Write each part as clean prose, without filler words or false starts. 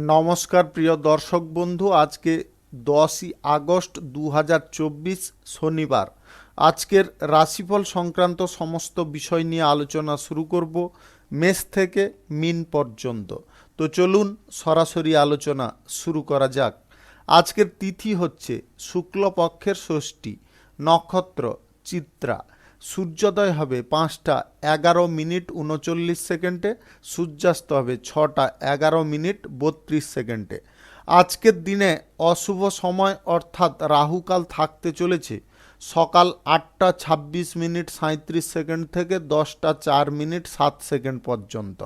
নমস্কার প্রিয় দর্শক বন্ধু, আজকে 10ই আগস্ট 2024 শনিবার। আজকের রাশিফল সংক্রান্ত সমস্ত বিষয় নিয়ে আলোচনা শুরু করব মেষ থেকে মিন পর্যন্ত। তো চলুন সরাসরি আলোচনা শুরু করা যাক। আজকের তিথি হচ্ছে শুক্লপক্ষের ষষ্ঠী, নক্ষত্র চিত্রা, সূর্যোদয় হবে 5টা 11 মিনিট 39 সেকেন্ডে, সূর্যাস্ত হবে 6টা 11 মিনিট 32 সেকেন্ডে। আজকের দিনে অশুভ সময় অর্থাৎ রাহুকাল থাকতে চলেছে সকাল 8টা 26 মিনিট 37 সেকেন্ড থেকে 10টা 4 মিনিট 7 সেকেন্ড পর্যন্ত,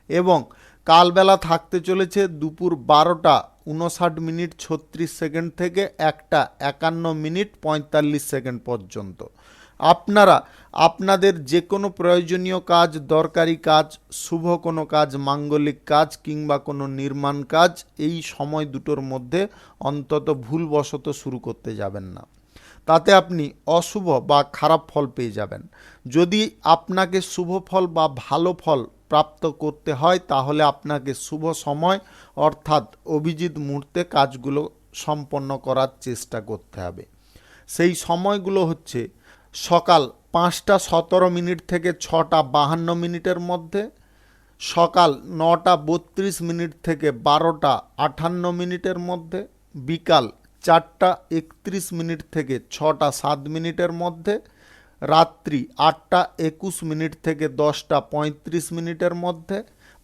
এবং কালবেলা থাকতে চলেছে দুপুর 12টা 59 মিনিট 36 সেকেন্ড থেকে 1টা 51 মিনিট 45 সেকেন্ড পর্যন্ত। আপনারা আপনাদের যে কোনো প্রয়োজনীয় কাজ, দরকারি কাজ, শুভ কোনো কাজ, মাঙ্গলিক কাজ কিংবা কোনো নির্মাণ কাজ এই সময় দুটোর মধ্যে অন্তত ভুলবশত শুরু করতে যাবেন না, তাতে আপনি অশুভ বা খারাপ ফল পেয়ে যাবেন। যদি আপনাকে শুভ ফল বা ভালো ফল প্রাপ্ত করতে হয় তাহলে আপনাকে শুভ সময় অর্থাৎ অভিজিৎ মুহূর্তে কাজগুলো সম্পন্ন করার চেষ্টা করতে হবে। সেই সময়গুলো হচ্ছে সকাল 5টা 17 মিনিট থেকে 6টা 52 মিনিটের মধ্যে, সকাল 9টা 32 মিনিট থেকে 12টা 58 মিনিটের মধ্যে, বিকাল 4টা 31 মিনিট থেকে 6টা 7 মিনিটের মধ্যে, রাত্রি 8টা 21 মিনিট থেকে 10টা 35 মিনিটের মধ্যে,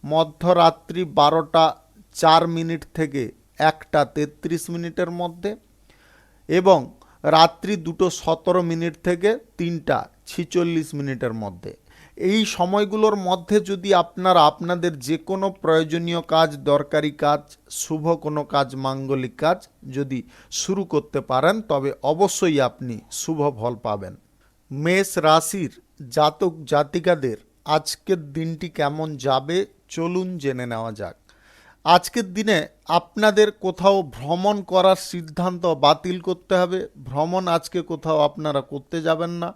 মধ্যরাত্রি 12টা 4 মিনিট থেকে 1টা 33 মিনিটের মধ্যে, এবং রাত্রি 2টো 17 মিনিট থেকে 3টা 46 মিনিটের মধ্যে। এই সময়গুলোর মধ্যে যদি আপনারা আপনাদের যে কোনো প্রয়োজনীয় কাজ, দরকারি কাজ, শুভ কোনো কাজ, মাঙ্গলিক কাজ যদি শুরু করতে পারেন তবে অবশ্যই আপনি শুভ ফল পাবেন। মেষ রাশির জাতক জাতিকাদের আজকের দিনটি কেমন যাবে চলুন জেনে নেওয়া যাক। আজকের দিনে আপনাদের কোথাও ভ্রমণ করার সিদ্ধান্ত বাতিল করতে হবে। ভ্রমণ আজকে কোথাও আপনারা করতে যাবেন না।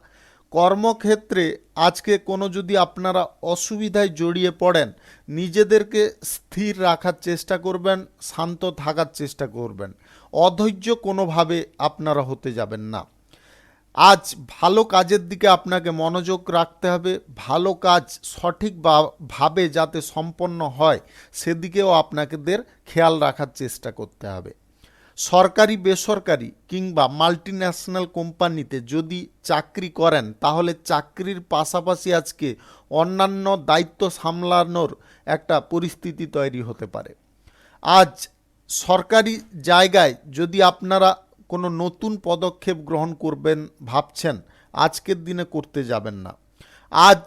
কর্মক্ষেত্রে আজকে কোনো যদি আপনারা অসুবিধায় জড়িয়ে পড়েন, নিজেদেরকে স্থির রাখার চেষ্টা করবেন, শান্ত থাকার চেষ্টা করবেন। অধৈর্য কোনোভাবে আপনারা হতে যাবেন না। আজ ভালো কাজের দিকে আপনাকে মনোযোগ রাখতে হবে। ভালো কাজ সঠিকভাবে যাতে সম্পন্ন হয় সেদিকেও আপনাদের খেয়াল রাখার চেষ্টা করতে হবে। সরকারি, বেসরকারি কিংবা মাল্টিন্যাশনাল কোম্পানিতে যদি চাকরি করেন তাহলে চাকরির পাশাপাশি আজকে অন্যান্য দায়িত্ব সামলানোর একটা পরিস্থিতি তৈরি হতে পারে। আজ সরকারি জায়গায় যদি আপনারা কোনো নতুন পদক্ষেপ গ্রহণ করবেন ভাবছেন, আজকের দিনে করতে যাবেন না। আজ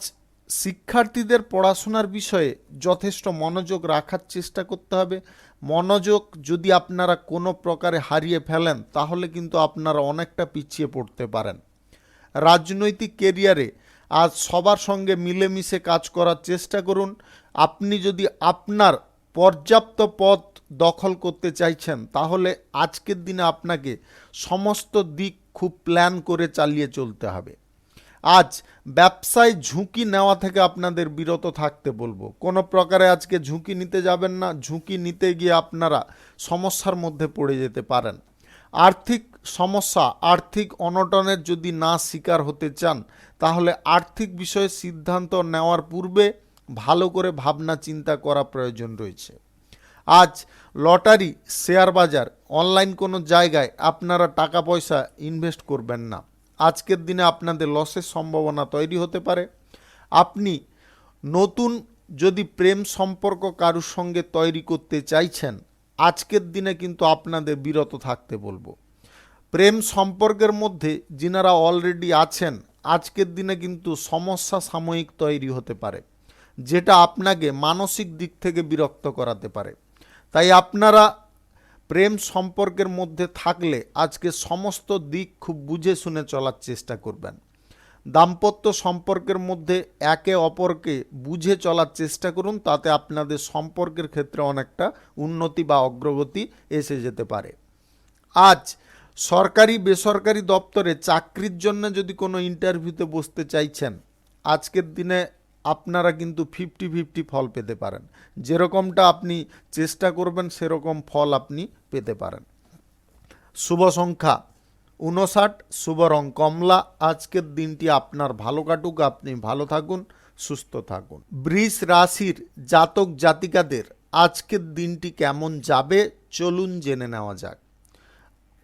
শিক্ষার্থীদের পড়াশোনার বিষয়ে যথেষ্ট মনোযোগ রাখার চেষ্টা করতে হবে। মনোযোগ যদি আপনারা কোনো প্রকারে হারিয়ে ফেলেন তাহলে কিন্তু আপনারা অনেকটা পিছিয়ে পড়তে পারেন। রাজনৈতিক কেরিয়ারে আজ সবার সঙ্গে মিলেমিশে কাজ করার চেষ্টা করুন। আপনি যদি আপনার পর্যাপ্ত পদ দখল করতে চাইছেন তাহলে আজকের দিনে আপনাকে সমস্ত দিক খুব প্ল্যান করে চালিয়ে চলতে হবে। আজ ব্যবসায় ঝুঁকি নেওয়া থেকে আপনাদের বিরত থাকতে বলবো। কোনো প্রকারে আজকে ঝুঁকি নিতে যাবেন না। ঝুঁকি নিতে গিয়ে আপনারা সমস্যার মধ্যে পড়ে যেতে পারেন। আর্থিক সমস্যা, আর্থিক অনটনের যদি না শিকার হতে চান তাহলে আর্থিক বিষয়ে সিদ্ধান্ত নেওয়ার পূর্বে ভালো করে ভাবনা চিন্তা করা প্রয়োজন রয়েছে। আজ লটারি, শেয়ার বাজার, অনলাইন কোনো জায়গায় আপনারা টাকা পয়সা ইনভেস্ট করবেন না। আজকের দিনে আপনাদের লসের সম্ভাবনা তৈরি হতে পারে। আপনি নতুন যদি প্রেম সম্পর্ক কারোর সঙ্গে তৈরি করতে চাইছেন, আজকের দিনে কিন্তু আপনাদের বিরত থাকতে বলবো। প্রেম সম্পর্কের মধ্যে যিনারা অলরেডি আছেন, আজকের দিনে কিন্তু সমস্যা সাময়িক তৈরি হতে পারে, যেটা আপনাকে মানসিক দিক থেকে বিরক্ত করাতে পারে। তাই আপনারা প্রেম সম্পর্কের মধ্যে থাকলে আজকে সমস্ত দিক খুব বুঝে শুনে চলার চেষ্টা করবেন। দাম্পত্য সম্পর্কের মধ্যে একে অপরকে বুঝে চলার চেষ্টা করুন, তাতে আপনাদের সম্পর্কের ক্ষেত্রে অনেকটা উন্নতি বা অগ্রগতি এসে যেতে পারে। আজ সরকারি, বেসরকারি দপ্তরে চাকরির জন্য যদি কোনো ইন্টারভিউতে বসতে চাইছেন, আজকের দিনে আপনারা কিন্তু 50-50 ফল পেতে পারেন। যেরকমটা আপনি চেষ্টা করবেন সেরকম ফল আপনি পেতে পারেন। শুভ সংখ্যা 59, শুভ রং কমলা। আজকের দিনটি আপনার ভালো কাটুক, আপনি ভালো থাকুন, সুস্থ থাকুন। বৃষ রাশির জাতক জাতিকাদের আজকের দিনটি কেমন যাবে চলুন জেনে নেওয়া যাক।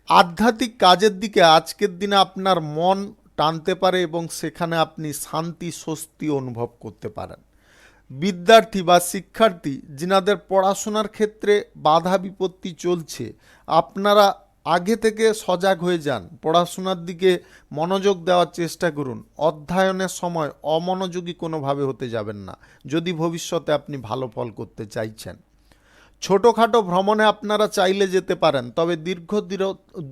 আধ্যাত্মিক কাজের দিকে আজকের দিনে আপনার মন টানতে পারে এবং সেখানে আপনি শান্তি স্বস্তি অনুভব করতে পারেন। বিদ্যার্থী বা শিক্ষার্থী যিনাদের পড়াশোনার ক্ষেত্রে বাধা বিপত্তি চলছে, আপনারা আগে থেকে সজাগ হয়ে যান, পড়াশোনার দিকে মনোযোগ দেওয়ার চেষ্টা করুন। অধ্যয়নের সময় অমনোযোগী কোনোভাবে হতে যাবেন না, যদি ভবিষ্যতে আপনি ভালো ফল করতে চাইছেন। ছোটোখাটো ভ্রমণে আপনারা চাইলে যেতে পারেন, তবে দীর্ঘ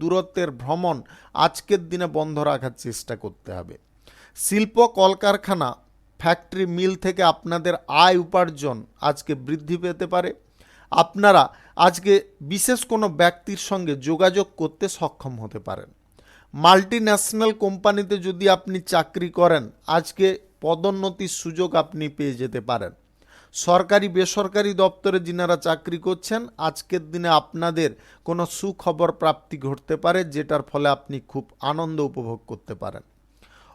দূরত্বের ভ্রমণ আজকের দিনে বন্ধ রাখার চেষ্টা করতে হবে। শিল্প কলকারখানা ফ্যাক্টরি মিল থেকে আপনাদের আয় উপার্জন আজকে বৃদ্ধি পেতে পারে। আপনারা আজকে বিশেষ কোনো ব্যক্তির সঙ্গে যোগাযোগ করতে সক্ষম হতে পারেন। মাল্টি ন্যাশনাল কোম্পানিতে যদি আপনি চাকরি করেন, আজকে পদোন্নতির সুযোগ আপনি পেয়ে যেতে পারেন। সরকারি বেসরকারি দপ্তরে যিনারা চাকরি করছেন, আজকের দিনে আপনাদের কোনো সুখবর প্রাপ্তি ঘটতে পারে, যেটার ফলে আপনি খুব আনন্দ উপভোগ করতে পারেন।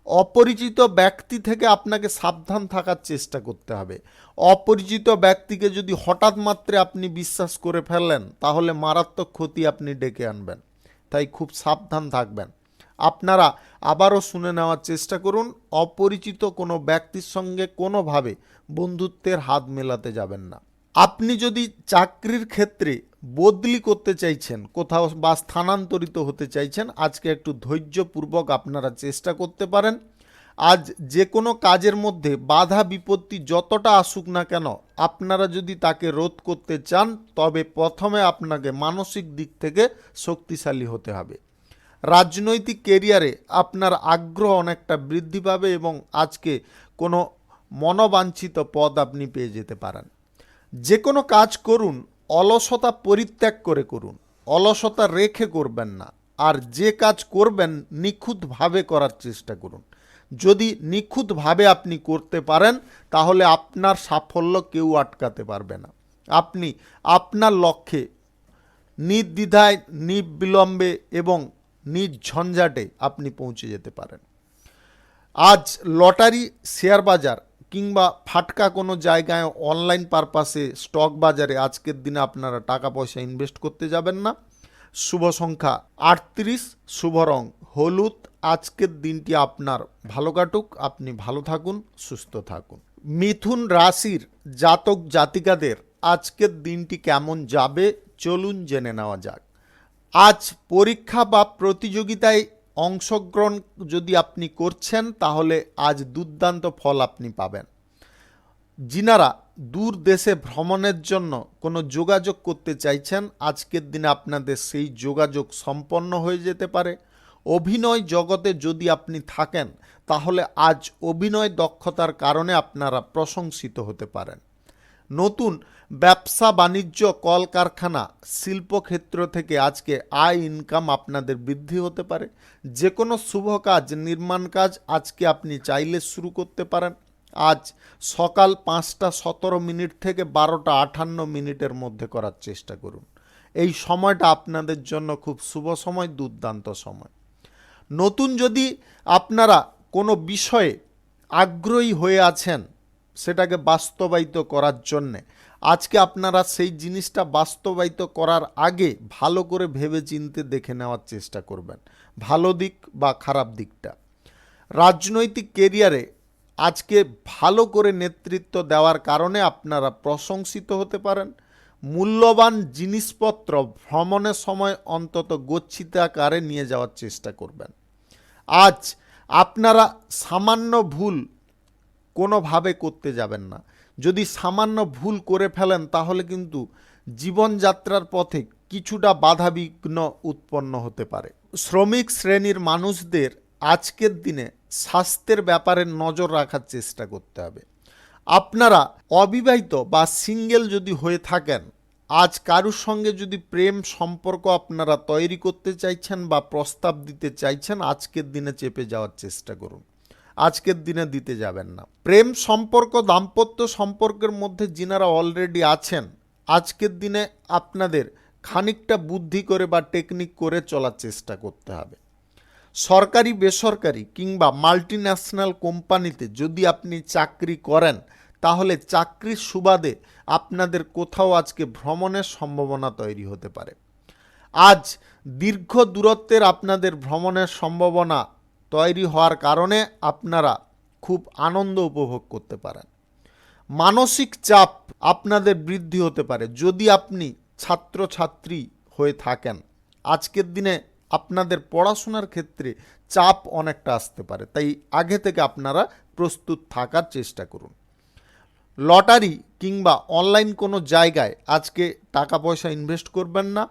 অপরিচিত ব্যক্তি থেকে আপনাকে সাবধান থাকার চেষ্টা করতে হবে। অপরিচিত ব্যক্তিকে যদি হঠাৎ মাত্রে আপনি বিশ্বাস করে ফেললেন, তাহলে মারাত্মক ক্ষতি আপনি ডেকে আনবেন, তাই খুব সাবধান থাকবেন। আপনারা আবারও শুনে নেওয়ার চেষ্টা করুন, অপরিচিত কোনো ব্যক্তির সঙ্গে কোনোভাবে বন্ধুত্বের হাত মেলাতে যাবেন না। আপনি যদি চাকরির ক্ষেত্রে বদলি করতে চাইছেন, কোথাও বা স্থানান্তরিত হতে চাইছেন, আজকে একটু ধৈর্যপূর্বক আপনারা চেষ্টা করতে পারেন। আজ যে কোনো কাজের মধ্যে বাধা বিপত্তি যতটা আসুক না কেন, আপনারা যদি তাকে রোধ করতে চান, তবে প্রথমে আপনাকে মানসিক দিক থেকে শক্তিশালী হতে হবে। রাজনৈতিক কেরিয়ারে আপনার আগ্রহ অনেকটা বৃদ্ধি পাবে এবং আজকে কোনো মনোবাঞ্ছিত পদ আপনি পেয়ে যেতে পারেন। যে কোনো কাজ করুন, অলসতা পরিত্যাগ করে করুন, অলসতা রেখে করবেন না। আর যে কাজ করবেন নিখুঁতভাবে করার চেষ্টা করুন। যদি নিখুঁতভাবে আপনি করতে পারেন, তাহলে আপনার সাফল্য কেউ আটকাতে পারবে না। আপনি আপনার লক্ষ্যে নির্দ্বিধায় নির্বিলম্বে এবং নির্ঝঞ্ঝাটে আপনি পৌঁছে যেতে পারেন। আজ লটারি, শেয়ার বাজার কিংবা ফাটকা কোনো জায়গায় অনলাইন পারপাসে স্টক বাজারে আজকের দিনে আপনারা টাকা পয়সা ইনভেস্ট করতে যাবেন না। শুভ সংখ্যা 38, শুভ রং হলুদ। আজকের দিনটি আপনার ভালো কাটুক, আপনি ভালো থাকুন, সুস্থ থাকুন। মিথুন রাশির জাতক জাতিকাদের আজকের দিনটি কেমন যাবে চলুন জেনে নেওয়া যাক। আজ পরীক্ষা বা প্রতিযোগিতায় অংশগ্রহণ যদি আপনি করছেন, তাহলে আজ দুর্দান্ত ফল আপনি পাবেন। যিনারা দূর দেশে ভ্রমণের জন্য কোনো যোগাযোগ করতে চাইছেন, আজকের দিনে আপনাদের সেই যোগাযোগ সম্পন্ন হয়ে যেতে পারে। অভিনয় জগতে যদি আপনি থাকেন, তাহলে আজ অভিনয় দক্ষতার কারণে আপনারা প্রশংসিত হতে পারেন। নতুন ব্যবসা বাণিজ্য কলকারখানা শিল্পক্ষেত্র থেকে আজকে আয় ইনকাম আপনাদের বৃদ্ধি হতে পারে। যে কোনো শুভ কাজ, নির্মাণ কাজ আজকে আপনি চাইলে শুরু করতে পারেন। আজ সকাল 5:17 থেকে 12:58 মধ্যে করার চেষ্টা করুন। এই সময়টা আপনাদের জন্য খুব শুভ সময়, দুর্দান্ত সময়। নতুন যদি আপনারা কোনো বিষয়ে আগ্রহী হয়ে আছেন, সেটাকে বাস্তবায়িত করার জন্যে আজকে আপনারা সেই জিনিসটা বাস্তবায়িত করার আগে ভালো করে ভেবে চিন্তে দেখে নেওয়ার চেষ্টা করবেন, ভালো দিক বা খারাপ দিকটা। রাজনৈতিক কেরিয়ারে আজকে ভালো করে নেতৃত্ব দেওয়ার কারণে আপনারা প্রশংসিত হতে পারেন। মূল্যবান জিনিসপত্র ভ্রমণের সময় অন্তত গচ্ছিত আকারে নিয়ে যাওয়ার চেষ্টা করবেন। আজ আপনারা সামান্য ভুল কোনোভাবে করতে যাবেন না। যদি সামান্য ভুল করে ফেলেন, তাহলে কিন্তু জীবনযাত্রার পথে কিছুটা বাধাবিঘ্ন উৎপন্ন হতে পারে। শ্রমিক শ্রেণীর মানুষদের আজকের দিনে স্বাস্থ্যের ব্যাপারে নজর রাখার চেষ্টা করতে হবে। আপনারা অবিবাহিত বা সিঙ্গেল যদি হয়ে থাকেন, আজ কারুর সঙ্গে যদি প্রেম সম্পর্ক আপনারা তৈরি করতে চাইছেন বা প্রস্তাব দিতে চাইছেন, আজকের দিনে চেপে যাওয়ার চেষ্টা করুন। আজকের দিনে দিতে যাবেন না। প্রেম সম্পর্ক, দাম্পত্য সম্পর্কের মধ্যে যিনারা অলরেডি আছেন, আজকের দিনে আপনাদের খানিকটা বুদ্ধি করে বা টেকনিক করে চলার চেষ্টা করতে হবে। সরকারি, বেসরকারি কিংবা মাল্টিন্যাশনাল কোম্পানিতে যদি আপনি চাকরি করেন, তাহলে চাকরির সুবাদে আপনাদের কোথাও আজকে ভ্রমণের সম্ভাবনা তৈরি হতে পারে। আজ দীর্ঘ দূরত্বের আপনাদের ভ্রমণের সম্ভাবনা তৈরি হওয়ার কারণে আপনারা খুব আনন্দ উপভোগ করতে পারেন। মানসিক চাপ আপনাদের বৃদ্ধি হতে পারে যদি আপনি ছাত্রছাত্রী হয়ে থাকেন। আজকের দিনে আপনাদের পড়াশোনার ক্ষেত্রে চাপ অনেকটা আসতে পারে, তাই আগে থেকে আপনারা প্রস্তুত থাকার চেষ্টা করুন। লটারি কিংবা অনলাইন কোনো জায়গায় আজকে টাকা পয়সা ইনভেস্ট করবেন না।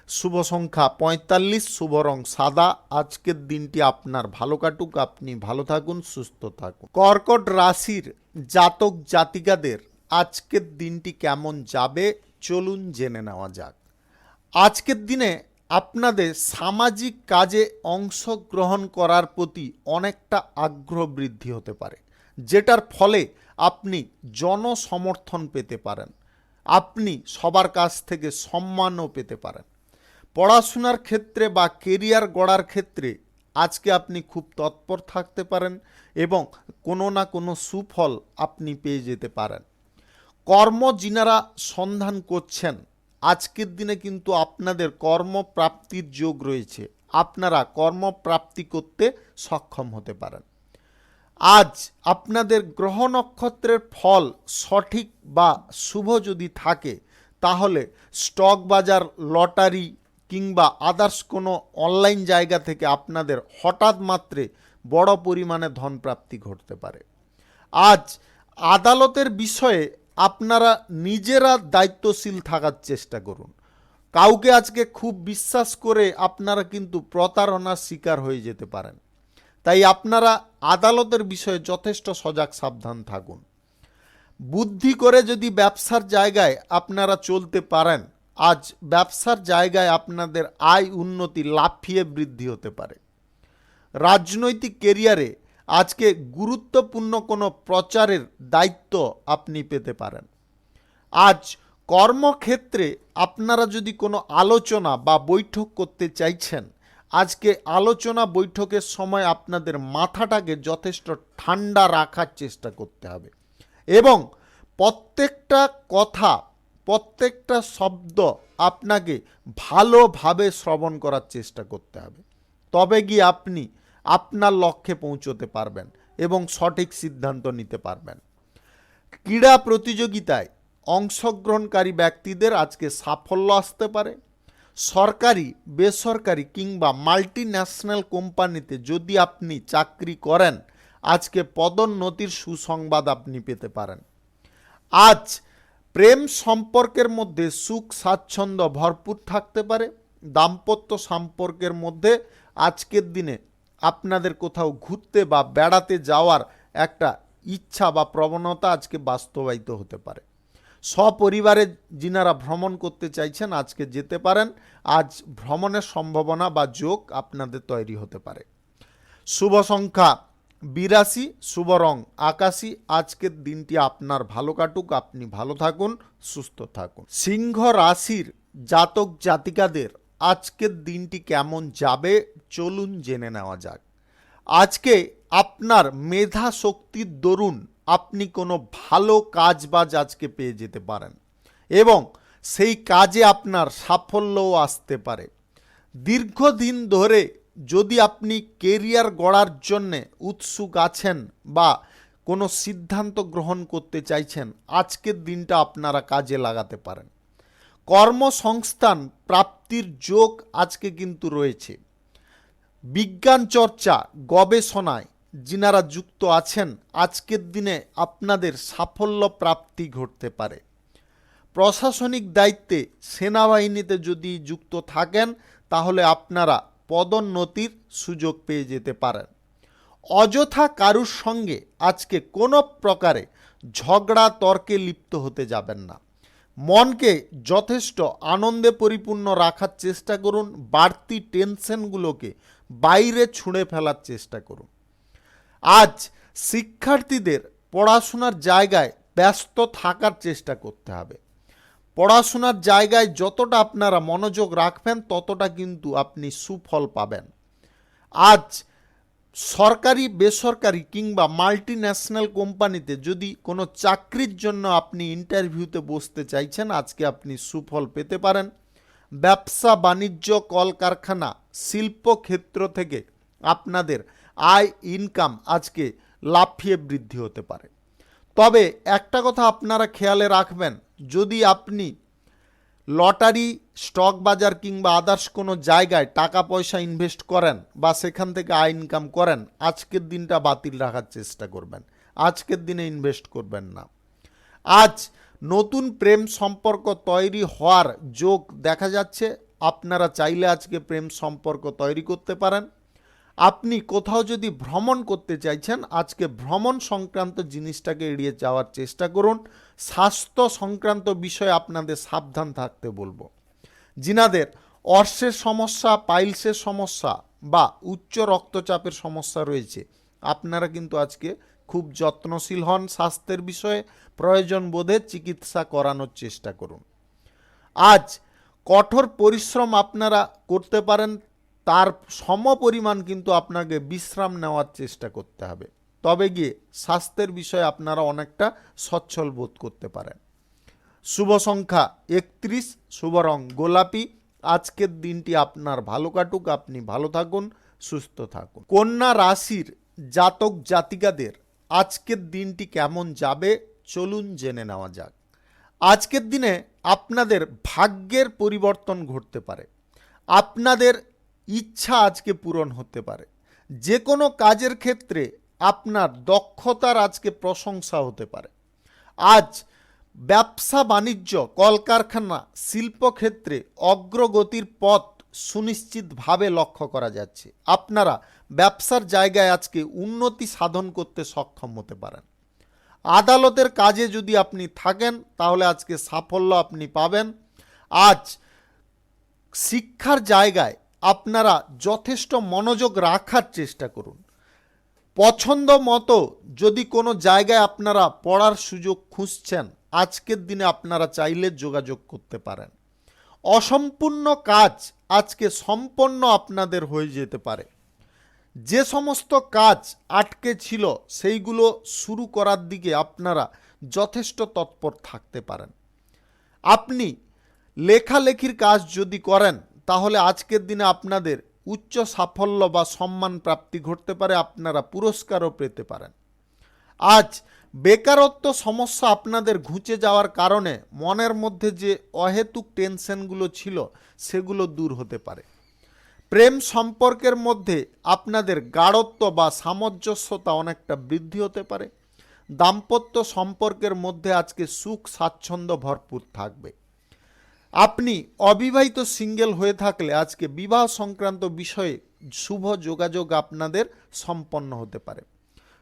শুভ সংখ্যা 45, শুভ রং সাদা। আজকের দিনটি আপনার ভালো কাটুক, আপনি ভালো থাকুন, সুস্থ থাকুন। কর্কট রাশির জাতক জাতিকাদের আজকের দিনটি কেমন যাবে চলুন জেনে নেওয়া যাক। আজকের দিনে আপনাদের সামাজিক কাজে অংশগ্রহণ করার প্রতি অনেকটা আগ্রহ বৃদ্ধি হতে পারে, যেটার ফলে আপনি জনসমর্থন পেতে পারেন, আপনি সবার কাছ থেকে সম্মানও পেতে পারেন। পড়াশোনার ক্ষেত্রে বা কেরিয়ার গড়ার ক্ষেত্রে আজকে আপনি খুব তৎপর থাকতে পারেন এবং কোনো না কোনো সুফল আপনি পেয়ে যেতে পারেন। কর্ম যিনারা সন্ধান করছেন, আজকের দিনে কিন্তু আপনাদের কর্মপ্রাপ্তির যোগ রয়েছে, আপনারা কর্মপ্রাপ্তি করতে সক্ষম হতে পারেন। আজ আপনাদের গ্রহ নক্ষত্রের ফল সঠিক বা শুভ যদি থাকে, তাহলে স্টক বাজার, লটারি কিংবা আদার্স কোনো অনলাইন জায়গা থেকে আপনাদের হঠাৎ মাত্রে বড় পরিমাণে ধনপ্রাপ্তি ঘটতে পারে। আজ আদালতের বিষয়ে আপনারা নিজেরা দায়িত্বশীল থাকার চেষ্টা করুন। কাউকে আজকে খুব বিশ্বাস করে আপনারা কিন্তু প্রতারণার শিকার হয়ে যেতে পারেন, তাই আপনারা আদালতের বিষয়ে যথেষ্ট সজাগ সাবধান থাকুন। বুদ্ধি করে যদি ব্যবসার জায়গায় আপনারা চলতে পারেন, আজ ব্যবসার জায়গায় আপনাদের আয় উন্নতি লাফিয়ে বৃদ্ধি হতে পারে। রাজনৈতিক কেরিয়ারে আজকে গুরুত্বপূর্ণ কোনো প্রচারের দায়িত্ব আপনি পেতে পারেন। আজ কর্মক্ষেত্রে আপনারা যদি কোনো আলোচনা বা বৈঠক করতে চাইছেন, আজকে আলোচনা বৈঠকের সময় আপনাদের মাথাটাকে যথেষ্ট ঠান্ডা রাখার চেষ্টা করতে হবে এবং প্রত্যেকটা কথা, প্রত্যেকটা শব্দ আপনাকে ভালোভাবে শ্রবণ করার চেষ্টা করতে হবে। তবে গিয়ে আপনি আপনার লক্ষ্যে পৌঁছতে পারবেন এবং সঠিক সিদ্ধান্ত নিতে পারবেন। ক্রীড়া প্রতিযোগিতায় অংশগ্রহণকারী ব্যক্তিদের আজকে সাফল্য আসতে পারে। সরকারি, বেসরকারি কিংবা মাল্টিন্যাশনাল কোম্পানিতে যদি আপনি চাকরি করেন, আজকে পদোন্নতির সুসংবাদ আপনি পেতে পারেন। আজ প্রেম সম্পর্কের মধ্যে সুখ স্বাচ্ছন্দ্য ভরপুর থাকতে পারে। দাম্পত্য সম্পর্কের মধ্যে আজকের দিনে আপনাদের কোথাও ঘুরতে বা বেড়াতে যাওয়ার একটা ইচ্ছা বা প্রবণতা আজকে বাস্তবায়িত হতে পারে। সপরিবারে যিনারা ভ্রমণ করতে চাইছেন, আজকে যেতে পারেন। আজ ভ্রমণের সম্ভাবনা বা যোগ আপনাদের তৈরি হতে পারে। শুভ সংখ্যা 82, শুভ রং আকাশী। আজকের দিনটি আপনার ভালো কাটুক, আপনি ভালো থাকুন, সুস্থ থাকুন। সিংহ রাশির জাতক জাতিকাদের আজকের দিনটি কেমন যাবে চলুন জেনে নেওয়া যাক। আজকে আপনার মেধা শক্তির দরুন আপনি কোনো ভালো কাজবাজ আজকে পেয়ে যেতে পারেন এবং সেই কাজে আপনার সাফল্যও আসতে পারে। দীর্ঘদিন ধরে যদি আপনি কেরিয়ার গড়ার জন্যে উৎসুক আছেন বা কোনো সিদ্ধান্ত গ্রহণ করতে চাইছেন, আজকের দিনটা আপনারা কাজে লাগাতে পারেন। কর্মসংস্থান প্রাপ্তির যোগ আজকে কিন্তু রয়েছে। বিজ্ঞান চর্চা, গবেষণায় যিনারা যুক্ত আছেন, আজকের দিনে আপনাদের সাফল্য প্রাপ্তি ঘটতে পারে। প্রশাসনিক দায়িত্বে, সেনাবাহিনীতে যদি যুক্ত থাকেন, তাহলে আপনারা পদোন্নতির সুযোগ পেয়ে যেতে পারেন। অযথা কারুর সঙ্গে আজকে কোনো প্রকারে ঝগড়া তর্কে লিপ্ত হতে যাবেন না। মনকে যথেষ্ট আনন্দে পরিপূর্ণ রাখার চেষ্টা করুন। বাড়তি টেনশনগুলোকে বাইরে ছুঁড়ে ফেলার চেষ্টা করুন। আজ শিক্ষার্থীদের পড়াশোনার জায়গায় ব্যস্ত থাকার চেষ্টা করতে হবে। পড়াশোনার জায়গায় যতটা আপনারা মনোযোগ রাখবেন ততটা কিন্তু আপনি সুফল পাবেন। আজ সরকারি, বেসরকারি কিংবা মাল্টি ন্যাশনাল কোম্পানিতে যদি কোনো চাকরির জন্য আপনি ইন্টারভিউতে বসতে চাইছেন, আজকে আপনি সুফল পেতে পারেন। ব্যবসা বাণিজ্য, কলকারখানা, শিল্পক্ষেত্র থেকে আপনাদের আয় ইনকাম আজকে লাফিয়ে বৃদ্ধি হতে পারে। তবে একটা কথা আপনারা খেয়ালে রাখবেন, যদি আপনি লটারি, স্টক বাজার কিংবা আদার্স কোনো জায়গায় টাকা পয়সা ইনভেস্ট করেন বা সেখান থেকে আয় ইনকাম করেন, আজকের দিনটা বাতিল রাখার চেষ্টা করবেন। আজকের দিনে ইনভেস্ট করবেন না। আজ নতুন প্রেম সম্পর্ক তৈরি হওয়ার যোগ দেখা যাচ্ছে। আপনারা চাইলে আজকে প্রেম সম্পর্ক তৈরি করতে পারেন। আপনি কোথাও যদি ভ্রমণ করতে চাইছেন, আজকে ভ্রমণ সংক্রান্ত জিনিসটাকে এড়িয়ে যাওয়ার চেষ্টা করুন। স্বাস্থ্য সংক্রান্ত বিষয়ে আপনাদের সাবধান থাকতে বলবো। যিনাদের অর্শের সমস্যা, পাইলসের সমস্যা বা উচ্চ রক্তচাপের সমস্যা রয়েছে, আপনারা কিন্তু আজকে খুব যত্নশীল হন। স্বাস্থ্যের বিষয়ে প্রয়োজন বোধে চিকিৎসা করানোর চেষ্টা করুন। আজ কঠোর পরিশ্রম আপনারা করতে পারেন, তার সমপরিমাণ কিন্তু আপনাকে বিশ্রাম নেওয়ার চেষ্টা করতে হবে। তবে গিয়ে স্বাস্থ্যের বিষয়ে আপনারা অনেকটা সচ্ছল বোধ করতে পারেন। শুভ সংখ্যা 31, শুভ রং গোলাপি। আজকের দিনটি আপনার ভালো কাটুক, আপনি ভালো থাকুন, সুস্থ থাকুন। কন্যা রাশির জাতক জাতিকাদের আজকের দিনটি কেমন যাবে চলুন জেনে নেওয়া যাক। আজকের দিনে আপনাদের ভাগ্যের পরিবর্তন ঘটতে পারে। আপনাদের ইচ্ছা আজকে পূরণ হতে পারে। যে কোনো কাজের ক্ষেত্রে আপনার দক্ষতার আজকে প্রশংসা হতে পারে। আজ ব্যবসা বাণিজ্য, কলকারখানা, শিল্পক্ষেত্রে অগ্রগতির পথ সুনিশ্চিতভাবে লক্ষ্য করা যাচ্ছে। আপনারা ব্যবসার জায়গায় আজকে উন্নতি সাধন করতে সক্ষম হতে পারেন। আদালতের কাজে যদি আপনি থাকেন তাহলে আজকে সাফল্য আপনি পাবেন। আজ শিক্ষার জায়গায় আপনারা যথেষ্ট মনোযোগ রাখার চেষ্টা করুন। পছন্দ মতো যদি কোনো জায়গায় আপনারা পড়ার সুযোগ খুঁজছেন, আজকের দিনে আপনারা চাইলে যোগাযোগ করতে পারেন। অসম্পূর্ণ কাজ আজকে সম্পন্ন আপনাদের হয়ে যেতে পারে। যে সমস্ত কাজ আটকে ছিল সেইগুলো শুরু করার দিকে আপনারা যথেষ্ট তৎপর থাকতে পারেন। আপনি লেখালেখির কাজ যদি করেন তাহলে আজকের দিনে আপনাদের উচ্চ সাফল্য বা সম্মান প্রাপ্তি ঘটতে পারে, আপনারা পুরস্কারও পেতে পারেন। আজ বেকারত্ব সমস্যা আপনাদের ঘুচে যাওয়ার কারণে মনের মধ্যে যে অহেতুক টেনশনগুলো ছিল সেগুলো দূর হতে পারে। প্রেম সম্পর্কের মধ্যে আপনাদের গাঢ়ত্ব বা সামঞ্জস্যতা অনেকটা বৃদ্ধি হতে পারে। দাম্পত্য সম্পর্কের মধ্যে আজকে সুখ স্বাচ্ছন্দ্য ভরপুর থাকবে। আপনি অবিবাহিত সিঙ্গেল হয়ে থাকলে আজকে বিবাহ সংক্রান্ত বিষয়ে শুভ যোগাযোগ আপনাদের সম্পন্ন হতে পারে।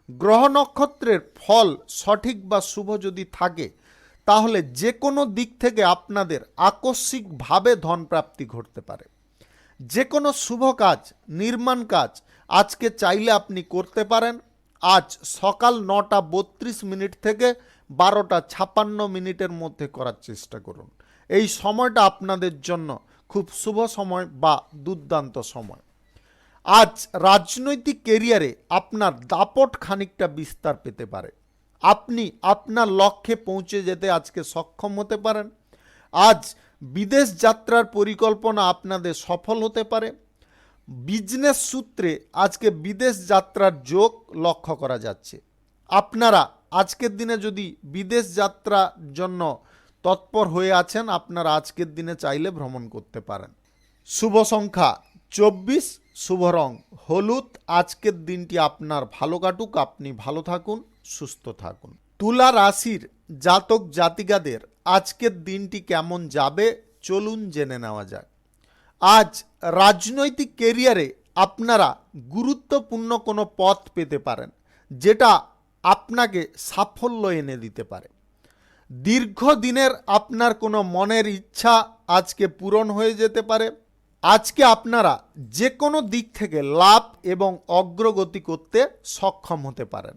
গ্রহ নক্ষত্রের ফল সঠিক বা শুভ যদি থাকে তাহলে যে কোনো দিক থেকে আপনাদের আকস্মিকভাবে ধনপ্রাপ্তি ঘটতে পারে। যে কোনো শুভ কাজ, নির্মাণ কাজ আজকে চাইলে আপনি করতে পারেন। আজ সকাল 9:32 থেকে 12:56 মধ্যে করার চেষ্টা করুন। এই সময়টা আপনাদের জন্য খুব শুভ সময় বা দুর্দান্ত সময়। আজ রাজনৈতিক কেরিয়ারে আপনার দাপট খানিকটা বিস্তার পেতে পারে। আপনি আপনার লক্ষ্যে পৌঁছে যেতে আজকে সক্ষম হতে পারেন। আজ বিদেশ যাত্রার পরিকল্পনা আপনাদের সফল হতে পারে। বিজনেস সূত্রে আজকে বিদেশ যাত্রার যোগ লক্ষ্য করা যাচ্ছে। আপনারা আজকের দিনে যদি বিদেশ যাত্রার জন্য তৎপর হয়ে আছেন, আপনারা আজকের দিনে চাইলে ভ্রমণ করতে পারেন। শুভ সংখ্যা 24, শুভ রং হলুদ। আজকের দিনটি আপনার ভালো কাটুক, আপনি ভালো থাকুন, সুস্থ থাকুন। তুলা রাশির জাতক জাতিকাদের আজকের দিনটি কেমন যাবে চলুন জেনে নেওয়া যাক। আজ রাজনৈতিক কেরিয়ারে আপনারা গুরুত্বপূর্ণ কোনো পথ পেতে পারেন, যেটা আপনাকে সাফল্য এনে দিতে পারে। দীর্ঘদিনের আপনার কোনো মনের ইচ্ছা আজকে পূরণ হয়ে যেতে পারে। আজকে আপনারা যে কোনো দিক থেকে লাভ এবং অগ্রগতি করতে সক্ষম হতে পারেন।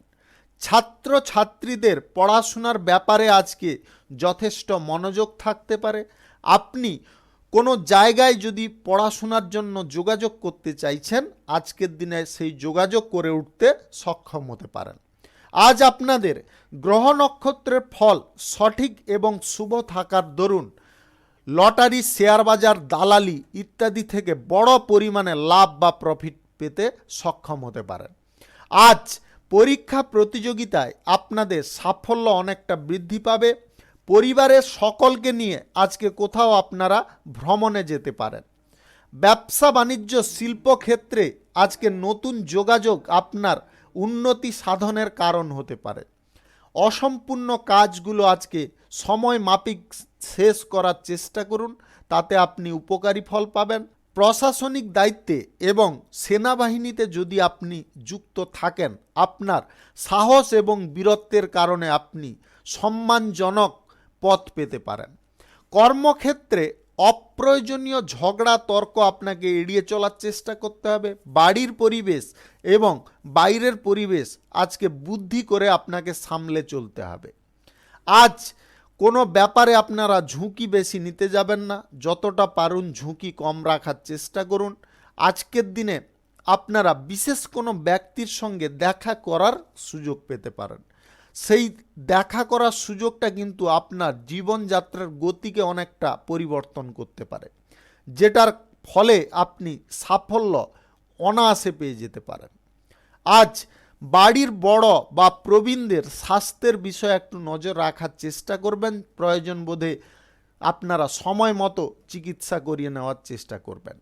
ছাত্র ছাত্রীদের পড়াশোনার ব্যাপারে আজকে যথেষ্ট মনোযোগ থাকতে পারে। আপনি কোনো জায়গায় যদি পড়াশোনার জন্য যোগাযোগ করতে চাইছেন, আজকের দিনে সেই যোগাযোগ করে উঠতে সক্ষম হতে পারেন। আজ আপনাদের গ্রহ নক্ষত্রের ফল সঠিক এবং শুভ থাকার দরুন লটারি, শেয়ার বাজার, দালালি ইত্যাদি থেকে বড় পরিমাণে লাভ বা প্রফিট পেতে সক্ষম হতে পারেন। আজ পরীক্ষা প্রতিযোগিতায় আপনাদের সাফল্য অনেকটা বৃদ্ধি পাবে। পরিবারের সকলকে নিয়ে আজকে কোথাও আপনারা ভ্রমণে যেতে পারেন। ব্যবসা বাণিজ্য শিল্পক্ষেত্রে আজকে নতুন যোগাযোগ আপনার উন্নতি সাধনের কারণ হতে পারে। অসম্পূর্ণ কাজগুলো আজকে সময় মাফিক শেষ করার চেষ্টা করুন, তাতে আপনি উপকারী ফল পাবেন। প্রশাসনিক দায়িত্বে এবং সেনাবাহিনীতে যদি আপনি যুক্ত থাকেন, আপনার সাহস এবং বীরত্বের কারণে আপনি সম্মানজনক পদ পেতে পারেন। কর্মক্ষেত্রে অপ্রয়োজনীয় ঝগড়া তর্ক আপনাকে এড়িয়ে চলার চেষ্টা করতে হবে। বাড়ির পরিবেশ এবং বাইরের পরিবেশ আজকে বুদ্ধি করে আপনাকে সামলে চলতে হবে। আজ কোনো ব্যাপারে আপনারা ঝুঁকি বেশি নিতে যাবেন না, যতটা পারুন ঝুঁকি কম রাখার চেষ্টা করুন। আজকের দিনে আপনারা বিশেষ কোনো ব্যক্তির সঙ্গে দেখা করার সুযোগ পেতে পারেন। সেই দেখা করার সুযোগটা কিন্তু আপনার জীবনযাত্রার গতিকে অনেকটা পরিবর্তন করতে পারে, যেটার ফলে আপনি সাফল্য অনায়াসে পেয়ে যেতে পারেন। আজ বাড়ির বড় বা প্রবীণদের স্বাস্থ্যের বিষয়ে একটু নজর রাখার চেষ্টা করবেন। প্রয়োজন বোধে আপনারা সময় মতো চিকিৎসা করিয়ে নেওয়ার চেষ্টা করবেন।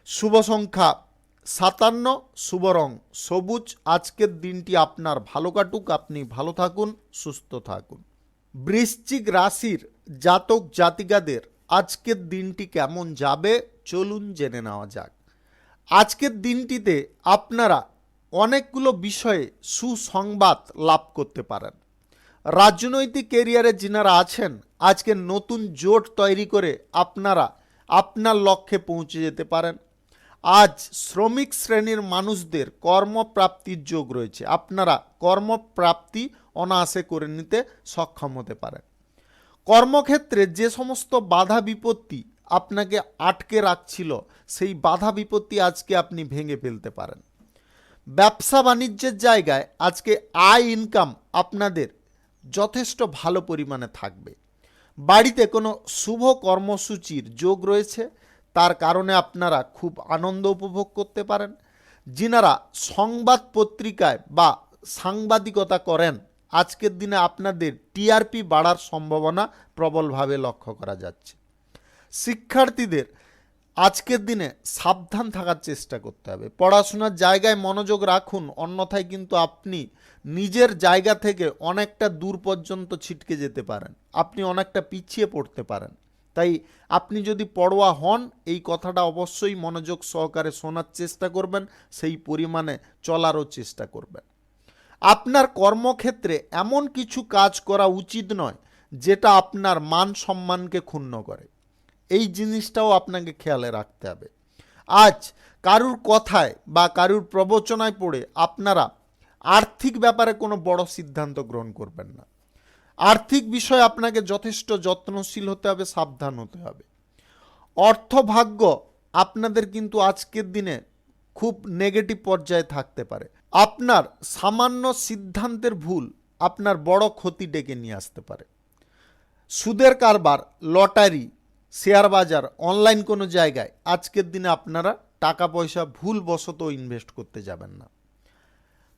শুভ সংখ্যা 57, শুভ রং সবুজ। আজকের দিনটি আপনার ভালো কাটুক, আপনি ভালো থাকুন, সুস্থ থাকুন। বৃশ্চিক রাশির জাতক জাতিকাদের আজকের দিনটি কেমন যাবে চলুন জেনে নেওয়া যাক। আজকের দিনটিতে আপনারা অনেকগুলো বিষয়ে সুসংবাদ লাভ করতে পারেন। রাজনৈতিক ক্যারিয়ারে যিনারা আছেন, আজকে নতুন জোট তৈরি করে আপনারা আপনার লক্ষ্যে পৌঁছে যেতে পারেন। আজ শ্রমিক শ্রেণীর মানুষদের কর্মপ্রাপ্তির যোগ রয়েছে, আপনারা কর্মপ্রাপ্তি অনায়াসে করে নিতে সক্ষম হতে পারেন। কর্মক্ষেত্রে যে সমস্ত বাধা বিপত্তি আপনাকে আটকে রাখছিল, সেই বাধা বিপত্তি আজকে আপনি ভেঙে ফেলতে পারেন। ব্যবসা বাণিজ্যের জায়গায় আজকে আয় ইনকাম আপনাদের যথেষ্ট ভালো পরিমাণে থাকবে। বাড়িতে কোনো শুভ কর্মসূচির যোগ রয়েছে, তার কারণে আপনারা খুব আনন্দ উপভোগ করতে পারেন। যিনারা সংবাদ পত্রিকায় বা সাংবাদিকতা করেন, আজকের দিনে আপনাদের টিআরপি বাড়ার সম্ভাবনা প্রবলভাবে লক্ষ্য করা যাচ্ছে। শিক্ষার্থীদের আজকের দিনে সাবধান থাকার চেষ্টা করতে হবে। পড়াশোনার জায়গায় মনোযোগ রাখুন, অন্যথায় কিন্তু আপনি নিজের জায়গা থেকে অনেকটা দূর পর্যন্ত ছিটকে যেতে পারেন, আপনি অনেকটা পিছিয়ে পড়তে পারেন। তাই আপনি যদি পড়ুয়া হন, এই কথাটা অবশ্যই মনোযোগ সহকারে শোনার চেষ্টা করবেন, সেই পরিমাণে চলারও চেষ্টা করবেন। আপনার কর্মক্ষেত্রে এমন কিছু কাজ করা উচিত নয় যেটা আপনার মান সম্মানকে ক্ষুণ্ণ করে, এই জিনিসটাও আপনাকে খেয়ালে রাখতে হবে। আজ কারুর কথায় বা কারুর প্রবচনায় পড়ে আপনারা আর্থিক ব্যাপারে কোনো বড় সিদ্ধান্ত গ্রহণ করবেন না। আর্থিক বিষয়ে আপনাকে যথেষ্ট যত্নশীল হতে হবে, সাবধান হতে হবে। অর্থভাগ্য আপনাদের কিন্তু আজকের দিনে খুব নেগেটিভ পর্যায়ে থাকতে পারে। আপনার সামান্য সিদ্ধান্তের ভুল আপনার বড় ক্ষতি ডেকে নিয়ে আসতে পারে। সুদের কারবার, লটারি, শেয়ার বাজার, অনলাইন কোনো জায়গায় আজকের দিনে আপনারা টাকা পয়সা ভুলবশত ইনভেস্ট করতে যাবেন না।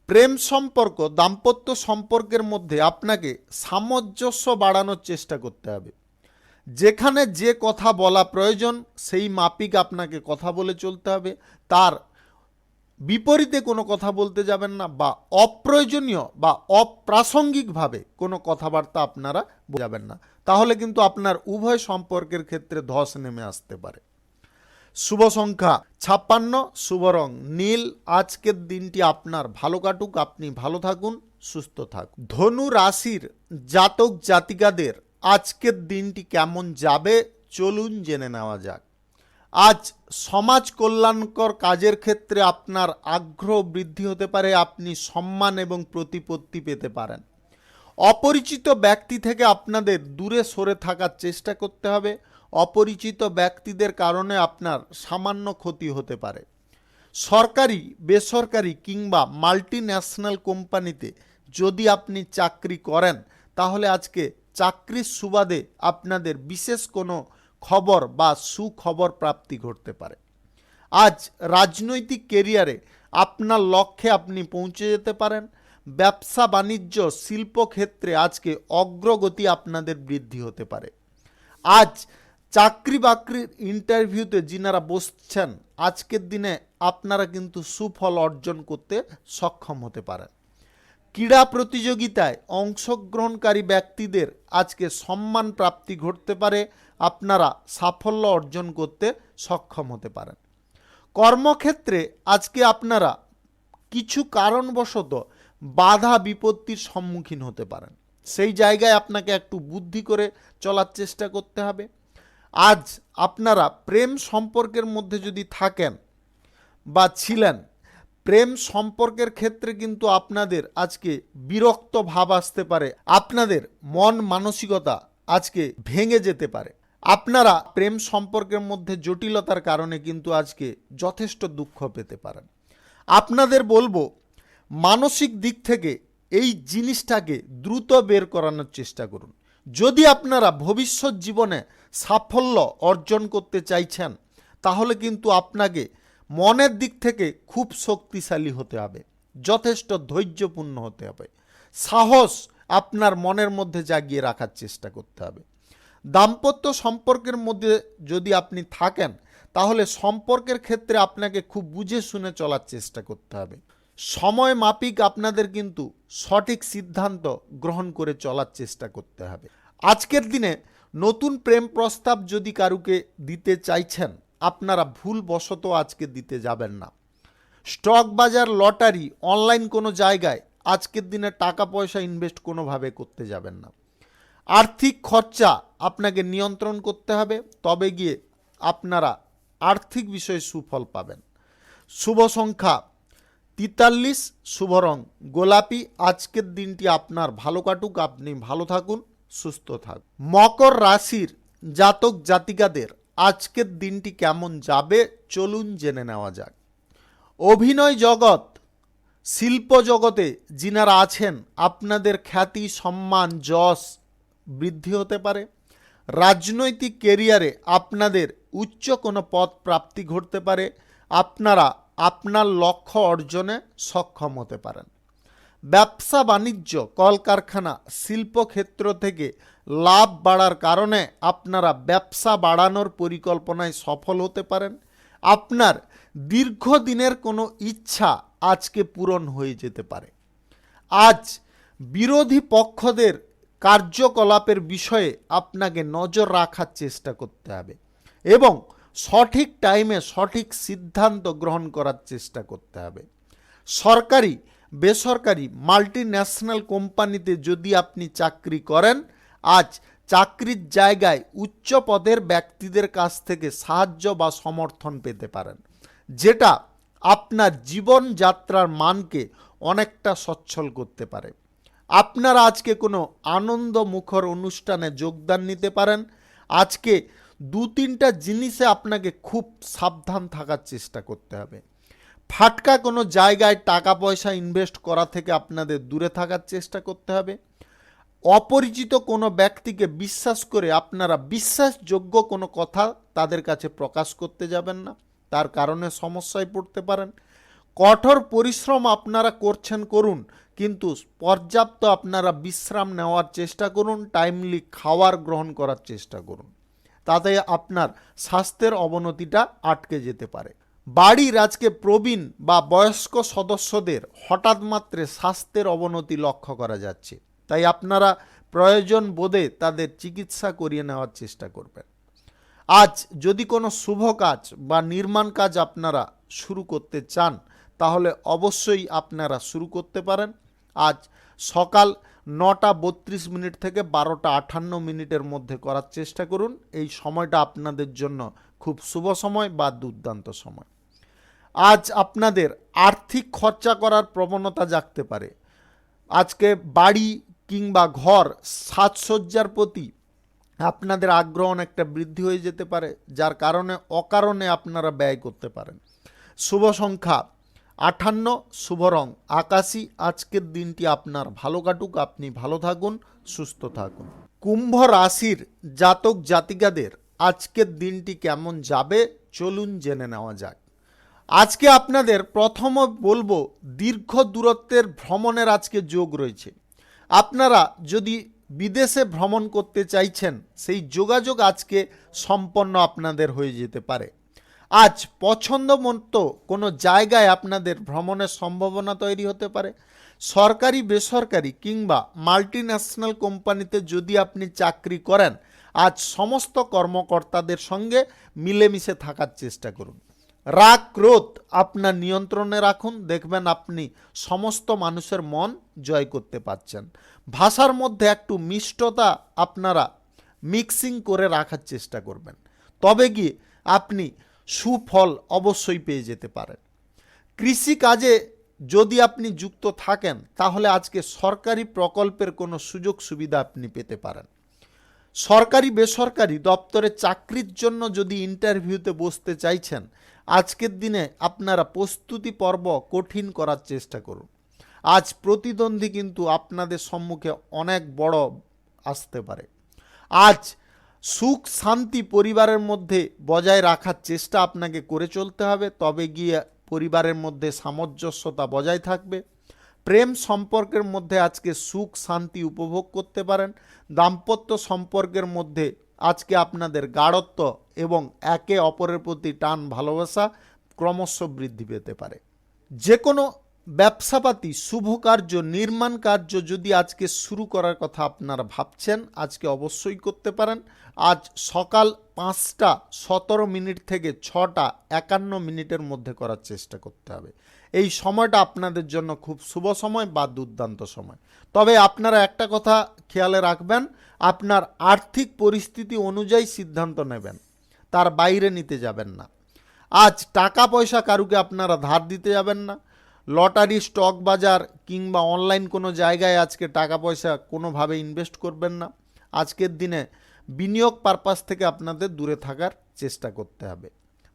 প্রেম সম্পর্ক, দাম্পত্য সম্পর্কের মধ্যে আপনাকে সামঞ্জস্য বাড়ানোর চেষ্টা করতে হবে। যেখানে যে কথা বলা প্রয়োজন সেই মাপিক আপনাকে কথা বলে চলতে হবে, তার বিপরীতে কোনো কথা বলতে যাবেন না, বা অপ্রয়োজনীয় বা অপ্রাসঙ্গিকভাবে কোনো কথাবার্তা আপনারা যাবেন না, তাহলে কিন্তু আপনার উভয় সম্পর্কের ক্ষেত্রে ধস নেমে আসতে পারে। শুভ সংখ্যা 56, শুভ রং নীল। আজকের দিনটি আপনার ভালো কাটুক, আপনি ভালো থাকুন, সুস্থ থাকুন। ধনু রাশির জাতক জাতিকাদের আজকের দিনটি কেমন যাবে চলুন জেনে নেওয়া যাক। আজ সমাজ কল্যাণকর কাজের ক্ষেত্রে আপনার আগ্রহ বৃদ্ধি হতে পারে, আপনি সম্মান এবং প্রতিপত্তি পেতে পারেন। অপরিচিত ব্যক্তি থেকে আপনাদের দূরে সরে থাকার চেষ্টা করতে হবে। অপরিচিত ব্যক্তিদের কারণে আপনার সামান্য ক্ষতি হতে পারে। সরকারি, বেসরকারি কিংবা মাল্টি ন্যাশনাল কোম্পানিতে যদি আপনি চাকরি করেন, তাহলে আজকে চাকরির সুবাদে আপনাদের বিশেষ কোনো খবর বা সুখবর প্রাপ্তি ঘটতে পারে। আজ রাজনৈতিক কেরিয়ারে আপনার লক্ষ্যে আপনি পৌঁছে যেতে পারেন। ব্যবসা বাণিজ্য শিল্পক্ষেত্রে আজকে অগ্রগতি আপনাদের বৃদ্ধি হতে পারে। আজ চাকরি বাকরির ইন্টারভিউতে যিনারা বসছেন, আজকের দিনে আপনারা কিন্তু সুফল অর্জন করতে সক্ষম হতে পারেন। ক্রীড়া প্রতিযোগিতায় অংশগ্রহণকারী ব্যক্তিদের আজকে সম্মান প্রাপ্তি ঘটতে পারে, আপনারা সাফল্য অর্জন করতে সক্ষম হতে পারেন। কর্মক্ষেত্রে আজকে আপনারা কিছু কারণবশত বাধা বিপত্তির সম্মুখীন হতে পারেন, সেই জায়গায় আপনাকে একটু বুদ্ধি করে চলার চেষ্টা করতে হবে। আজ আপনারা প্রেম সম্পর্কের মধ্যে যদি থাকেন বা ছিলেন, প্রেম সম্পর্কের ক্ষেত্রে কিন্তু আপনাদের আজকে বিরক্ত ভাব আসতে পারে, আপনাদের মন মানসিকতা আজকে ভেঙে যেতে পারে। আপনারা প্রেম সম্পর্কের মধ্যে জটিলতার কারণে কিন্তু আজকে যথেষ্ট দুঃখ পেতে পারেন। আপনাদের বলবো, মানসিক দিক থেকে এই জিনিসটাকে দ্রুত বের করানোর চেষ্টা করুন। যদি আপনারা ভবিষ্যৎ জীবনে সাফল্য অর্জন করতে চাইছেন, তাহলে কিন্তু আপনাকে মনের দিক থেকে খুব শক্তিশালী হতে হবে, যথেষ্ট ধৈর্যপূর্ণ হতে হবে, সাহস আপনার মনের মধ্যে জাগিয়ে রাখার চেষ্টা করতে হবে। দাম্পত্য সম্পর্কের মধ্যে যদি আপনি থাকেন, তাহলে সম্পর্কের ক্ষেত্রে আপনাকে খুব বুঝে শুনে চলার চেষ্টা করতে হবে। সময় মাফিক আপনাদের কিন্তু সঠিক সিদ্ধান্ত গ্রহণ করে চলার চেষ্টা করতে হবে। আজকের দিনে নতুন প্রেম প্রস্তাব যদি কারুকে দিতে চাইছেন, আপনারা ভুলবশত আজকে দিতে যাবেন না। স্টক বাজার, লটারি, অনলাইন কোনো জায়গায় আজকের দিনে টাকা পয়সা ইনভেস্ট কোনোভাবে করতে যাবেন না। আর্থিক খরচা আপনাকে নিয়ন্ত্রণ করতে হবে, তবে গিয়ে আপনারা আর্থিক বিষয়ে সুফল পাবেন। শুভ সংখ্যা 43, শুভ রং গোলাপি। আজকের দিনটি আপনার ভালো কাটুক, আপনি ভালো থাকুন, সুস্থ থাকুন। মকর রাশির জাতক জাতিকাদের আজকের দিনটি কেমন যাবে চলুন জেনে নেওয়া যাক। অভিনয় জগৎ, শিল্প জগতে যিনারা আছেন, আপনাদের খ্যাতি, সম্মান, যশ বৃদ্ধি হতে পারে। রাজনৈতিক কেরিয়ারে আপনাদের উচ্চ কোনো পদ প্রাপ্তি ঘটতে পারে, আপনারা আপনার লক্ষ্য অর্জনে সক্ষম হতে পারেন। ব্যবসা বাণিজ্য, কলকারখানা, শিল্পক্ষেত্র থেকে লাভ বাড়ার কারণে আপনারা ব্যবসা বাড়ানোর পরিকল্পনায় সফল হতে পারেন। আপনার দীর্ঘদিনের কোনো ইচ্ছা আজকে পূরণ হয়ে যেতে পারে। আজ বিরোধী পক্ষদের কার্যকলাপের বিষয়ে আপনাকে নজর রাখার চেষ্টা করতে হবে এবং সঠিক টাইমে সঠিক সিদ্ধান্ত গ্রহণ করার চেষ্টা করতে হবে। সরকারি, বেসরকারি, মাল্টি ন্যাশনাল কোম্পানিতে যদি আপনি চাকরি করেন, আজ চাকরির জায়গায় উচ্চ পদের ব্যক্তিদের কাছ থেকে সাহায্য বা সমর্থন পেতে পারেন, যেটা আপনার জীবনযাত্রার মানকে অনেকটা সচ্ছল করতে পারে। আপনারা আজকে কোনো আনন্দমুখর অনুষ্ঠানে যোগদান নিতে পারেন। আজকে 2-3টা জিনিসে আপনাকে খুব সাবধান থাকার চেষ্টা করতে হবে। ফাটকা কোনো জায়গায় টাকা পয়সা ইনভেস্ট করা থেকে আপনাদের দূরে থাকার চেষ্টা করতে হবে। অপরিচিত কোনো ব্যক্তিকে বিশ্বাস করে আপনারা বিশ্বাসযোগ্য কোনো কথা তাদের কাছে প্রকাশ করতে যাবেন না, তার কারণে সমস্যায় পড়তে পারেন। কঠোর পরিশ্রম আপনারা করছেন, করুন, কিন্তু পর্যাপ্ত আপনারা বিশ্রাম নেওয়ার চেষ্টা করুন, টাইমলি খাবার গ্রহণ করার চেষ্টা করুন, তাতে আপনার স্বাস্থ্যের অবনতিটা আটকে যেতে পারে। বাড়ির আজকে প্রবীণ বা বয়স্ক সদস্যদের হঠাৎ মাত্রে স্বাস্থ্যের অবনতি লক্ষ্য করা যাচ্ছে, তাই আপনারা প্রয়োজন বোধে তাদের চিকিৎসা করিয়ে নেওয়ার চেষ্টা করবেন। আজ যদি কোনো শুভ কাজ বা নির্মাণ কাজ আপনারা শুরু করতে চান, তাহলে অবশ্যই আপনারা শুরু করতে পারেন। আজ সকাল 9:32 থেকে 12:58 মধ্যে করার চেষ্টা করুন। এই সময়টা আপনাদের জন্য খুব শুভ সময় বা দুর্দান্ত সময়। আজ আপনাদের আর্থিক খরচা করার প্রবণতা জাগতে পারে। আজকে বাড়ি কিংবা ঘর সাজসজ্জার প্রতি আপনাদের আগ্রহ অনেকটা বৃদ্ধি হয়ে যেতে পারে, যার কারণে অকারণে আপনারা ব্যয় করতে পারেন। শুভ সংখ্যা 58, শুভ রং আকাশী। আজকের দিনটি আপনার ভালো কাটুক, আপনি ভালো থাকুন, সুস্থ থাকুন। কুম্ভ রাশির জাতক জাতিকাদের আজকের দিনটি কেমন যাবে চলুন জেনে নেওয়া যাক। আজকে আপনাদের প্রথম বলবো, দীর্ঘ দূরত্বের ভ্রমণের আজকে যোগ রয়েছে। আপনারা যদি বিদেশে ভ্রমণ করতে চাইছেন, সেই যোগাযোগ আজকে সম্পন্ন আপনাদের হয়ে যেতে পারে। আজ পছন্দ মতো কোনো জায়গায় আপনাদের ভ্রমণের সম্ভাবনা তৈরি হতে পারে। সরকারি বেসরকারি কিংবা মাল্টিন্যাশনাল কোম্পানিতে যদি আপনি চাকরি করেন, আজ সমস্ত কর্মকর্তাদের সঙ্গে মিলেমিশে থাকার চেষ্টা করুন। রাগ ক্রোধ আপনার নিয়ন্ত্রণে রাখুন, দেখবেন আপনি সমস্ত মানুষের মন জয় করতে পারছেন। ভাষার মধ্যে একটু মিষ্টতা আপনারা মিক্সিং করে রাখার চেষ্টা করবেন, তবে গিয়ে আপনি সুফল অবশ্যই পেয়ে যেতে পারেন। কৃষিকাজে যদি আপনি যুক্ত থাকেন, তাহলে আজকে সরকারি প্রকল্পের কোনো সুযোগ সুবিধা আপনি পেতে পারেন। সরকারি বেসরকারি দপ্তরে চাকরির জন্য যদি ইন্টারভিউতে বসতে চাইছেন, আজকের দিনে আপনারা প্রস্তুতি পর্ব কঠিন করার চেষ্টা করুন। আজ প্রতিদ্বন্দ্বী কিন্তু আপনাদের সম্মুখে অনেক বড় আসতে পারে। আজ সুখ শান্তি পরিবারের মধ্যে বজায় রাখার চেষ্টা আপনাকে করে চলতে হবে, তবে গিয়ে পরিবারের মধ্যে সামঞ্জস্যতা বজায় থাকবে। প্রেম সম্পর্কের মধ্যে আজকে সুখ শান্তি উপভোগ করতে পারেন। দাম্পত্য সম্পর্কের মধ্যে আজকে আপনাদের গাঢ়ত্ব এবং একে অপরের প্রতি টান ভালোবাসা ক্রমশ বৃদ্ধি পেতে পারে। যে কোনো ব্যবসাপাতি শুভ কার্য নির্মাণ কার্য যদি আজকে শুরু করার কথা আপনারা ভাবছেন, আজকে অবশ্যই করতে পারেন। আজ সকাল 5টা 17 মিনিট থেকে 6টা 51 মিনিটের মধ্যে করার চেষ্টা করতে হবে। এই সময়টা আপনাদের জন্য খুব শুভ সময় বা দুর্দান্ত সময়। তবে আপনারা একটা কথা খেয়ালে রাখবেন, আপনার আর্থিক পরিস্থিতি অনুযায়ী সিদ্ধান্ত নেবেন, তার বাইরে নিতে যাবেন না। আজ টাকা পয়সা কারুকে আপনারা ধার দিতে যাবেন না। লটারি, স্টক বাজার কিংবা অনলাইন কোনো জায়গায় আজকে টাকা পয়সা কোনোভাবে ইনভেস্ট করবেন না। আজকের দিনে বিনিয়োগ পারপাস থেকে আপনাদের দূরে থাকার চেষ্টা করতে হবে।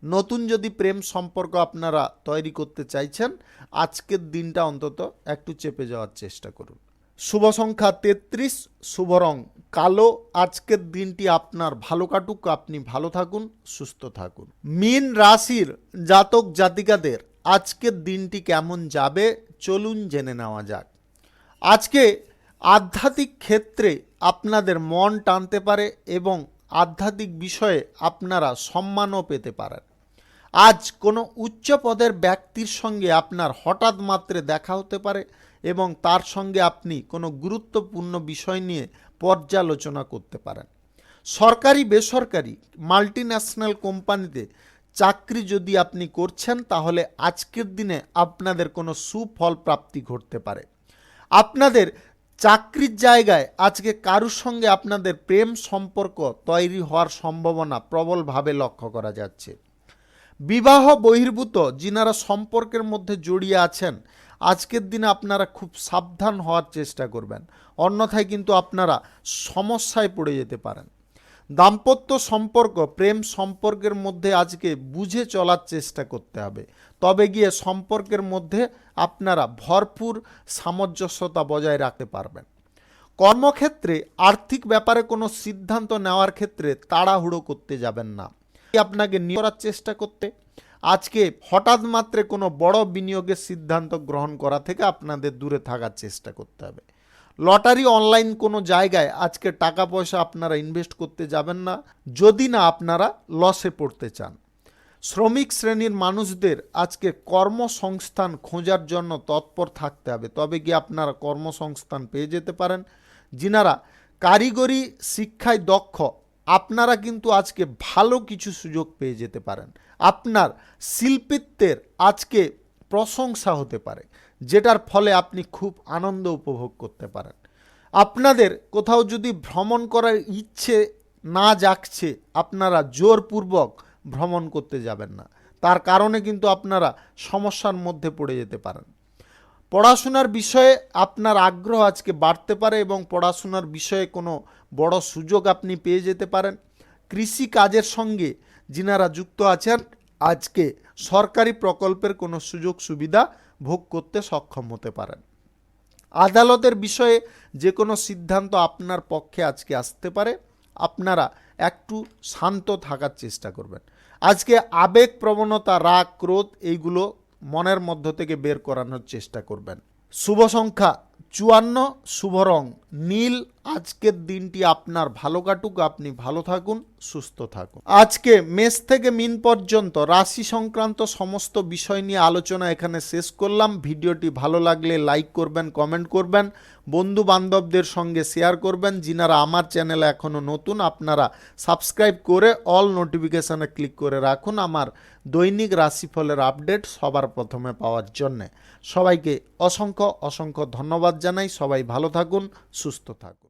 নতুন যদি প্রেম সম্পর্ক আপনারা তৈরি করতে চাইছেন, আজকের দিনটা অন্তত একটু চেপে যাওয়ার চেষ্টা করুন। শুভ সংখ্যা 33, শুভ রং কালো। আজকের দিনটি আপনার ভালো কাটুক, আপনি ভালো থাকুন, সুস্থ থাকুন। মীন রাশির জাতক জাতিকাদের আজকের দিনটি কেমন যাবে চলুন জেনে নেওয়া যাক। আজকে আধ্যাত্মিক ক্ষেত্রে আপনাদের মন টানতে পারে এবং আধ্যাত্মিক বিষয়ে আপনারা সম্মানও পেতে পারেন। আজ কোনো উচ্চ পদের ব্যক্তির সঙ্গে আপনার হঠাৎ মাত্রে দেখা হতে পারে এবং তার সঙ্গে আপনি কোনো গুরুত্বপূর্ণ বিষয় নিয়ে পর্যালোচনা করতে পারেন। সরকারি বেসরকারি মাল্টিন্যাশনাল কোম্পানিতে চাকরি যদি আপনি করছেন, তাহলে আজকের দিনে আপনাদের কোনো সুফল প্রাপ্তি ঘটতে পারে। আপনাদের চাকরির জায়গায় আজকে কারুর সঙ্গে আপনাদের প্রেম সম্পর্ক তৈরি হওয়ার সম্ভাবনা প্রবলভাবে লক্ষ্য করা যাচ্ছে। বিবাহ বহির্ভূত যিনারা সম্পর্কের মধ্যে জড়িয়ে আছেন, আজকের দিনে আপনারা খুব সাবধান হওয়ার চেষ্টা করবেন, অন্যথায় কিন্তু আপনারা সমস্যায় পড়ে যেতে পারেন। দাম্পত্য সম্পর্ক প্রেম সম্পর্কের মধ্যে আজকে বুঝে চলার চেষ্টা করতে হবে, তবে গিয়ে সম্পর্কের মধ্যে আপনারা ভরপুর সামঞ্জস্যতা বজায় রাখতে পারবেন। কর্মক্ষেত্রে আর্থিক ব্যাপারে কোনো সিদ্ধান্ত নেওয়ার ক্ষেত্রে তাড়াহুড়ো করতে যাবেন না, আপনাকে নিয়ে করার চেষ্টা করতে। আজকে হঠাৎ মাত্রে কোনো বড় বিনিয়োগের সিদ্ধান্ত গ্রহণ করা থেকে আপনাদের দূরে থাকার চেষ্টা করতে হবে। লটারি অনলাইন কোনো জায়গায় আজকে টাকা পয়সা আপনারা ইনভেস্ট করতে যাবেন না, যদি না আপনারা লসে পড়তে চান। শ্রমিক শ্রেণীর মানুষদের আজকে কর্মসংস্থান খোঁজার জন্য তৎপর থাকতে হবে, তবে গিয়ে আপনারা কর্মসংস্থান পেয়ে যেতে পারেন। যিনারা কারিগরি শিক্ষায় দক্ষ, আপনারা কিন্তু আজকে ভালো কিছু সুযোগ পেয়ে যেতে পারেন। আপনার শিল্পিত্বের আজকে প্রশংসা হতে পারে, যেটার ফলে আপনি খুব আনন্দ উপভোগ করতে পারেন। আপনাদের কোথাও যদি ভ্রমণ করার ইচ্ছে না জাগছে, আপনারা জোরপূর্বক ভ্রমণ করতে যাবেন না, তার কারণে কিন্তু আপনারা সমস্যার মধ্যে পড়ে যেতে পারেন। পড়াশোনার বিষয়ে আপনার আগ্রহ আজকে বাড়তে পারে এবং পড়াশোনার বিষয়ে কোনো বড় সুযোগ আপনি পেয়ে যেতে পারেন। কৃষি কাজের সঙ্গে যিনারা যুক্ত আছেন আজকে সরকারি প্রকল্পের কোনো সুযোগ সুবিধা ভোগ করতে সক্ষম হতে পারেন। আদালতের বিষয়ে যে কোনো সিদ্ধান্ত আপনার পক্ষে আজকে আসতে পারে, আপনারা একটু শান্ত থাকার চেষ্টা করবেন। আজকে আবেগ প্রবণতা, রাগ, ক্রোধ এইগুলো মনের মধ্য থেকে বের করানোর চেষ্টা করবেন। শুভ সংখ্যা 54, শুভ রং নীল। আজকের দিনটি আপনার ভালো কাটুক, আপনি ভালো থাকুন, সুস্থ থাকুন। আজকে মেষ থেকে মীন পর্যন্ত রাশি সংক্রান্ত সমস্ত বিষয় নিয়ে আলোচনা এখানে শেষ করলাম। ভিডিওটি ভালো লাগলে লাইক করবেন, কমেন্ট করবেন, বন্ধু বান্ধবদের সঙ্গে শেয়ার করবেন। যিনারা আমার চ্যানেলে এখনও নতুন আপনারা সাবস্ক্রাইব করে অল নোটিফিকেশানে ক্লিক করে রাখুন আমার দৈনিক রাশিফলের আপডেট সবার প্রথমে পাওয়ার জন্যে। সবাইকে অসংখ্য অসংখ্য ধন্যবাদ জানাই। সবাই ভালো থাকুন, সুস্থ থাকুন।